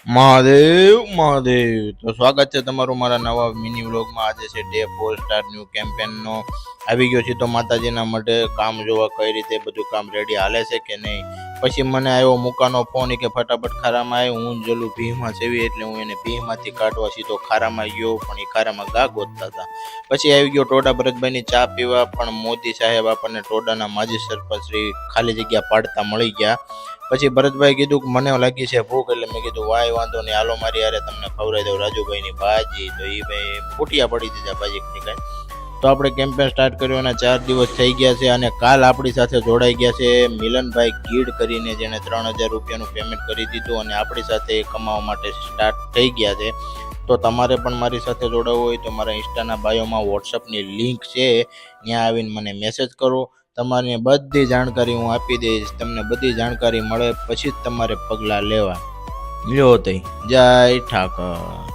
મહાદેવ મહાદેવ, તો સ્વાગત છે તમારું મારા નવા મિની વ્લોગમાં. આજે છે ડે 4 સ્ટાર ન્યૂ કેમ્પેનનો. આવી ગયો છે તો માતાજીના માટે કામ જોવા કઈ રીતે બધું કામ રેડી હાલે છે કે નહીં. પછી મને આવ્યો મુકાનો ફોન કે ફટાફટ ખારામાં આવ્યો. હું જલું ભીમાં સેવી એટલે હું એને ભીમાંથી કાઢવા સીધો ખારામાં ગયો, પણ એ ખારામાં ગા ગોતતા હતા. પછી આવી ગયો ટોડા ભરતભાઈની ચા પીવા, પણ મોદી સાહેબ આપણને ટોડાના માજી સરપંચ શ્રી ખાલી જગ્યા પાડતા મળી ગયા. પછી ભરતભાઈ કીધું કે મને લાગી છે ભૂખ, એટલે મેં કીધું વાય વાંધો નહીં, હાલો મારી યારે તમને ખવડાવી દઉં રાજુભાઈની ભાજી. તો એ ભાઈ ફૂટિયા પડી દીધા ભાજી કાંઈ. તો આપણે કેમ્પેન સ્ટાર્ટ કર્યો અને 4 દિવસ થઈ ગયા છે. અને કાલ આપણી સાથે જોડાઈ ગયા છે મિલનભાઈ ગીડ કરીને, જેણે 3000 રૂપિયાનું પેમેન્ટ કરી દીધું અને આપણી સાથે કમાવા માટે સ્ટાર્ટ થઈ ગયા છે. તો તમારે પણ મારી સાથે જોડાવવું હોય તો મારા ઇન્સ્ટાના બાયોમાં વોટ્સઅપની લિંક છે, ત્યાં આવીને મને મેસેજ કરો. તમારી બધી જાણકારી હું આપી દઈશ. તમને બધી જાણકારી મળે પછી જ તમારે પગલાં લેવા. લ્યો તઈ, જય ઠાકર.